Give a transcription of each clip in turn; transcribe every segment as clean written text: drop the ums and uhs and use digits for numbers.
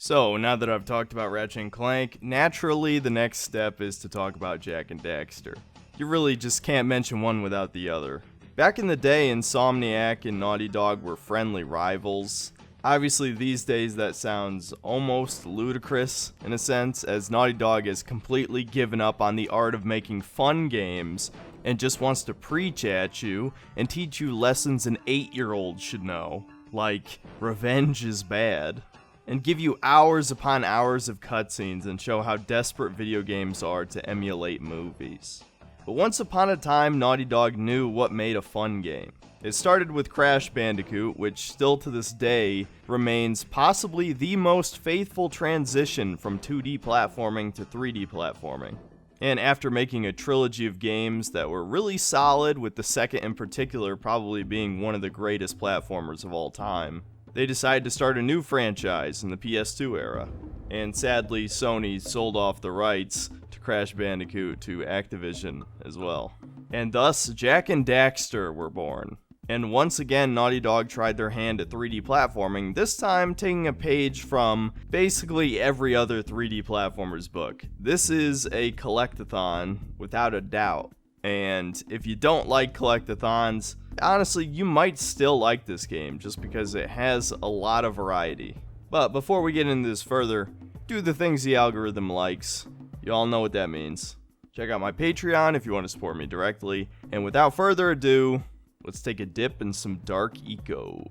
So, now that I've talked about Ratchet and Clank, naturally the next step is to talk about Jak and Daxter. You really just can't mention one without the other. Back in the day, Insomniac and Naughty Dog were friendly rivals. Obviously these days that sounds almost ludicrous in a sense, as Naughty Dog has completely given up on the art of making fun games and just wants to preach at you and teach you lessons an 8-year-old should know, like revenge is bad, and give you hours upon hours of cutscenes and show how desperate video games are to emulate movies. But once upon a time, Naughty Dog knew what made a fun game. It started with Crash Bandicoot, which still to this day remains possibly the most faithful transition from 2D platforming to 3D platforming. And after making a trilogy of games that were really solid, with the second in particular probably being one of the greatest platformers of all time, they decided to start a new franchise in the PS2 era. And sadly, Sony sold off the rights to Crash Bandicoot to Activision as well. And thus, Jak and Daxter were born. And once again, Naughty Dog tried their hand at 3D platforming, this time taking a page from basically every other 3D platformer's book. This is a collectathon, without a doubt. And if you don't like collectathons, honestly, you might still like this game, just because it has a lot of variety. But before we get into this further, do the things the algorithm likes. You all know what that means. Check out my Patreon if you want to support me directly. And without further ado, let's take a dip in some dark eco.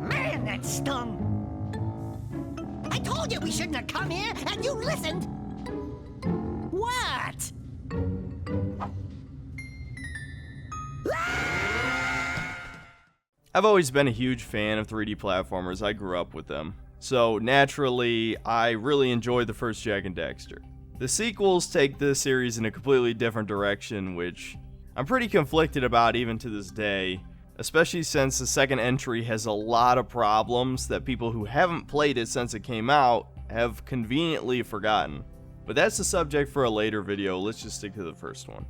Man, that stung! I told you we shouldn't have come here, and you listened! What? I've always been a huge fan of 3D platformers. I grew up with them. So naturally, I really enjoyed the first Jak and Daxter. The sequels take the series in a completely different direction, which I'm pretty conflicted about even to this day, especially since the second entry has a lot of problems that people who haven't played it since it came out have conveniently forgotten. But that's the subject for a later video. Let's just stick to the first one.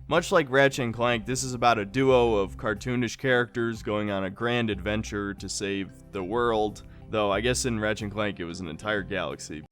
Much like Ratchet and Clank, this is about a duo of cartoonish characters going on a grand adventure to save the world, though I guess in Ratchet and Clank it was an entire galaxy.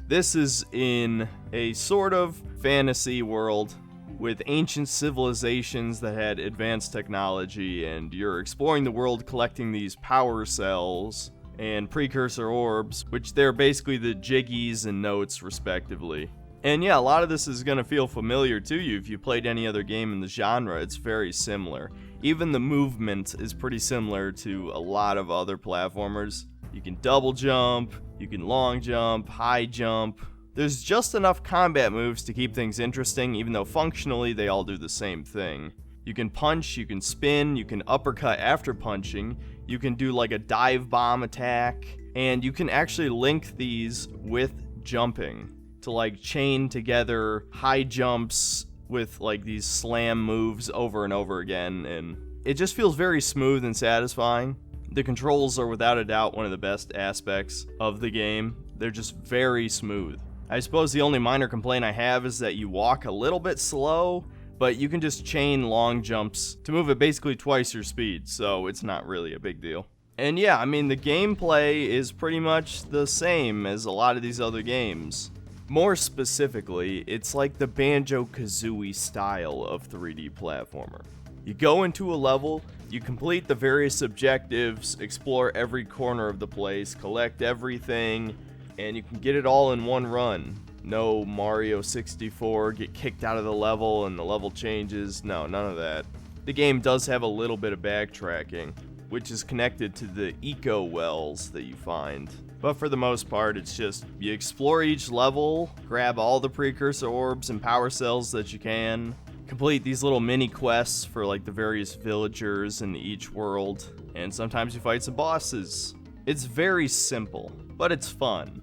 This is in a sort of fantasy world with ancient civilizations that had advanced technology, and you're exploring the world collecting these power cells and precursor orbs, which they're basically the jiggies and notes respectively. And yeah, a lot of this is going to feel familiar to you if you played any other game in the genre. It's very similar. Even the movement is pretty similar to a lot of other platformers. You can double jump, you can long jump, high jump. There's just enough combat moves to keep things interesting, even though functionally they all do the same thing. You can punch, you can spin, you can uppercut after punching, you can do like a dive bomb attack, and you can actually link these with jumping to like chain together high jumps with like these slam moves over and over again, and it just feels very smooth and satisfying. The controls are without a doubt one of the best aspects of the game. They're just very smooth. I suppose the only minor complaint I have is that you walk a little bit slow, but you can just chain long jumps to move at basically twice your speed, so it's not really a big deal. And yeah, I mean, the gameplay is pretty much the same as a lot of these other games. More specifically, it's like the Banjo-Kazooie style of 3D platformer. You go into a level, you complete the various objectives, explore every corner of the place, collect everything, and you can get it all in one run. No Mario 64, get kicked out of the level and the level changes. No, none of that. The game does have a little bit of backtracking, which is connected to the eco wells that you find. But for the most part, it's just you explore each level, grab all the precursor orbs and power cells that you can, complete these little mini quests for like the various villagers in each world, and sometimes you fight some bosses. It's very simple, but it's fun.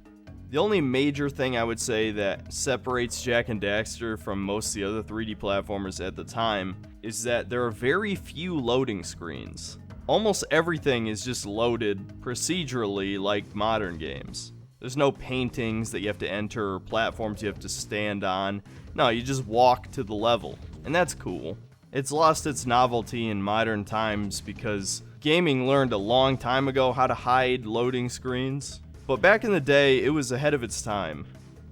The only major thing I would say that separates Jak and Daxter from most of the other 3D platformers at the time is that there are very few loading screens. Almost everything is just loaded procedurally like modern games. There's no paintings that you have to enter or platforms you have to stand on. No, you just walk to the level, and that's cool. It's lost its novelty in modern times because gaming learned a long time ago how to hide loading screens, but back in the day, it was ahead of its time.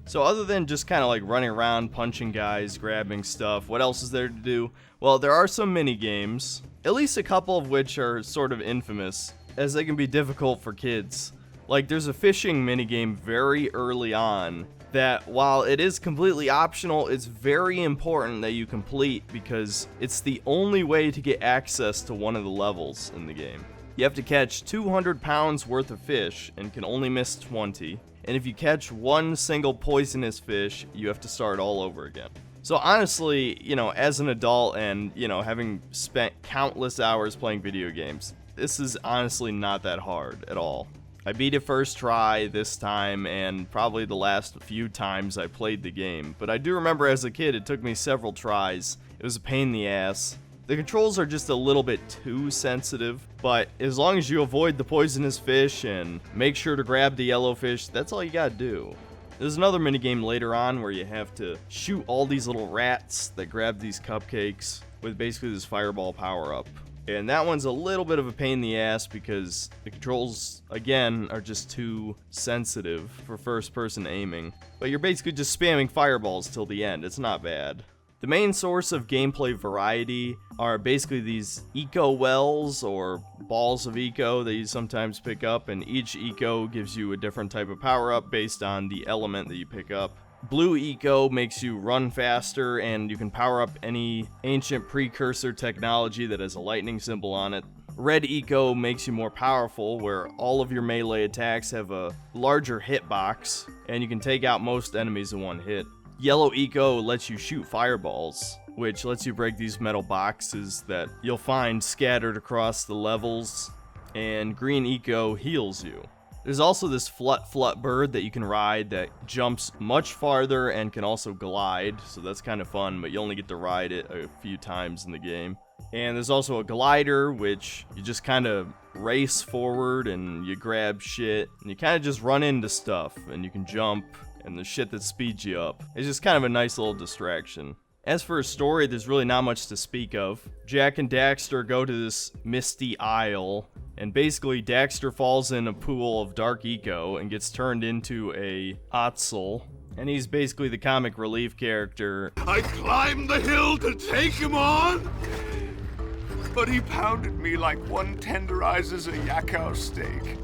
So other than just kind of like running around, punching guys, grabbing stuff, what else is there to do? Well, there are some mini games, at least a couple of which are sort of infamous, as they can be difficult for kids. Like, there's a fishing minigame very early on that, while it is completely optional, it's very important that you complete because it's the only way to get access to one of the levels in the game. You have to catch 200 pounds worth of fish and can only miss 20. And if you catch one single poisonous fish, you have to start all over again. So honestly, as an adult and, having spent countless hours playing video games, this is honestly not that hard at all. I beat it first try this time and probably the last few times I played the game, but I do remember as a kid it took me several tries. It was a pain in the ass. The controls are just a little bit too sensitive, but as long as you avoid the poisonous fish and make sure to grab the yellow fish, that's all you gotta do. There's another minigame later on where you have to shoot all these little rats that grab these cupcakes with basically this fireball power-up. And that one's a little bit of a pain in the ass because the controls, again, are just too sensitive for first-person aiming. But you're basically just spamming fireballs till the end. It's not bad. The main source of gameplay variety are basically these eco wells or balls of eco that you sometimes pick up, and each eco gives you a different type of power-up based on the element that you pick up. Blue eco makes you run faster, and you can power up any ancient precursor technology that has a lightning symbol on it. Red eco makes you more powerful, where all of your melee attacks have a larger hitbox, and you can take out most enemies in one hit. Yellow eco lets you shoot fireballs, which lets you break these metal boxes that you'll find scattered across the levels, and green eco heals you. There's also this flut bird that you can ride that jumps much farther and can also glide, so that's kind of fun, but you only get to ride it a few times in the game. And there's also a glider, which you just kind of race forward and you grab shit, and you kind of just run into stuff, and you can jump, and the shit that speeds you up. It's just kind of a nice little distraction. As for a story, there's really not much to speak of. Jak and Daxter go to this misty isle, and basically Daxter falls in a pool of dark eco and gets turned into a Otzel, and he's basically the comic relief character. I climbed the hill to take him on, but he pounded me like one tenderizes a yakao steak.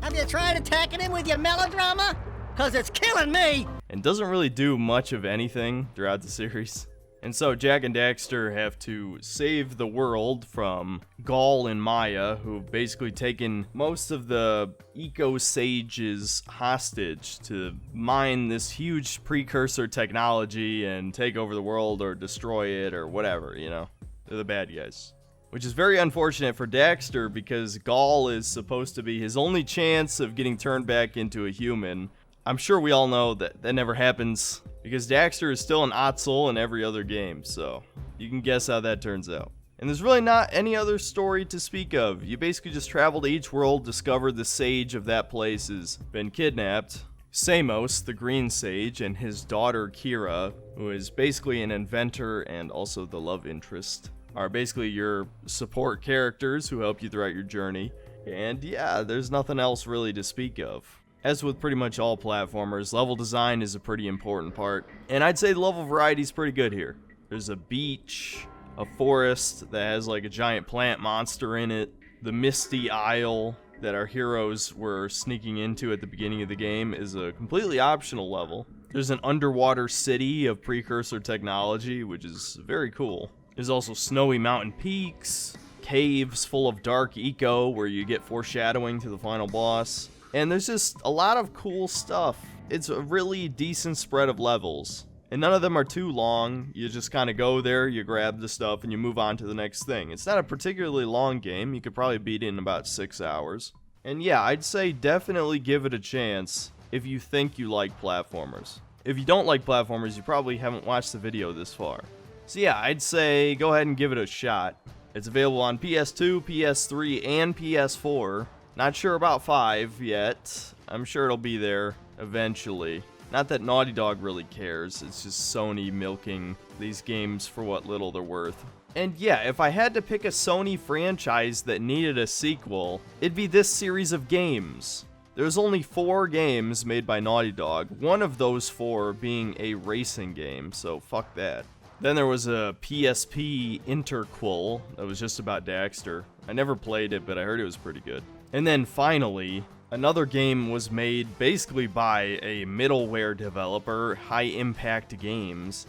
Have you tried attacking him with your melodrama? 'Cause it's killing me! And doesn't really do much of anything throughout the series. And so Jak and Daxter have to save the world from Gaul and Maya, who've basically taken most of the eco-sages hostage to mine this huge precursor technology and take over the world or destroy it or whatever, They're the bad guys. Which is very unfortunate for Daxter because Gaul is supposed to be his only chance of getting turned back into a human. I'm sure we all know that that never happens because Daxter is still an Otzel in every other game, so you can guess how that turns out. And there's really not any other story to speak of. You basically just travel to each world, discover the sage of that place has been kidnapped. Samos, the green sage, and his daughter Kira, who is basically an inventor and also the love interest, are basically your support characters who help you throughout your journey. And yeah, there's nothing else really to speak of. As with pretty much all platformers, level design is a pretty important part, and I'd say the level variety is pretty good here. There's a beach, a forest that has like a giant plant monster in it, the misty isle that our heroes were sneaking into at the beginning of the game is a completely optional level. There's an underwater city of precursor technology, which is very cool. There's also snowy mountain peaks, caves full of dark eco where you get foreshadowing to the final boss. And there's just a lot of cool stuff. It's a really decent spread of levels. And none of them are too long. You just kind of go there, you grab the stuff, and you move on to the next thing. It's not a particularly long game. You could probably beat it in about 6 hours. And yeah, I'd say definitely give it a chance if you think you like platformers. If you don't like platformers, you probably haven't watched the video this far. So yeah, I'd say go ahead and give it a shot. It's available on PS2, PS3, and PS4. Not sure about 5 yet. I'm sure it'll be there eventually. Not that Naughty Dog really cares, it's just Sony milking these games for what little they're worth. And yeah, if I had to pick a Sony franchise that needed a sequel, it'd be this series of games. There's only 4 games made by Naughty Dog, one of those 4 being a racing game, so fuck that. Then there was a PSP interquel that was just about Daxter. I never played it, but I heard it was pretty good. And then finally, another game was made basically by a middleware developer, High Impact Games,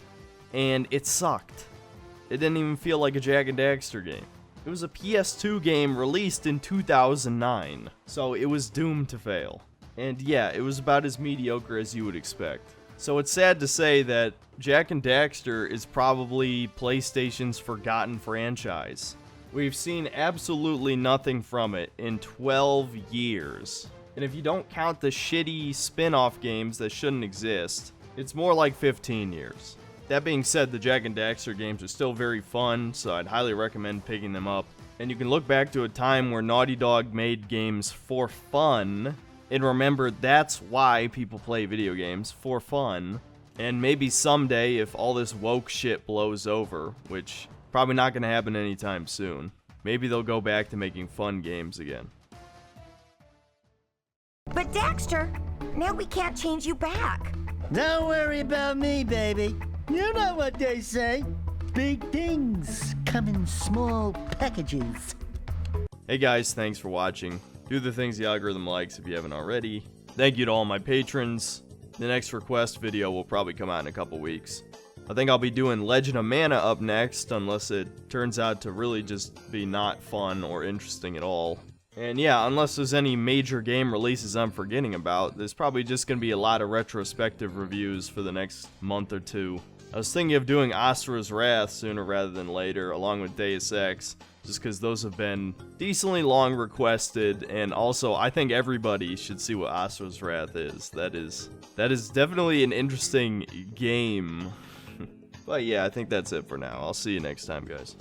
and it sucked. It didn't even feel like a Jak and Daxter game. It was a PS2 game released in 2009, so it was doomed to fail. And yeah, it was about as mediocre as you would expect. So it's sad to say that Jak and Daxter is probably PlayStation's forgotten franchise. We've seen absolutely nothing from it in 12 years. And if you don't count the shitty spin-off games that shouldn't exist, it's more like 15 years. That being said, the Jak and Daxter games are still very fun, so I'd highly recommend picking them up. And you can look back to a time where Naughty Dog made games for fun, and remember that's why people play video games, for fun. And maybe someday, if all this woke shit blows over, which probably not going to happen anytime soon, maybe they'll go back to making fun games again. But Daxter, now we can't change you back. Don't worry about me, baby. You know what they say. Big things come in small packages. Hey guys, thanks for watching. Do the things the algorithm likes if you haven't already. Thank you to all my patrons. The next request video will probably come out in a couple weeks. I think I'll be doing Legend of Mana up next, unless it turns out to really just be not fun or interesting at all. And yeah, unless there's any major game releases I'm forgetting about, there's probably just going to be a lot of retrospective reviews for the next month or 2. I was thinking of doing Asura's Wrath sooner rather than later, along with Deus Ex, just because those have been decently long requested, and also I think everybody should see what Asura's Wrath is. That is definitely an interesting game. But yeah, I think that's it for now. I'll see you next time, guys.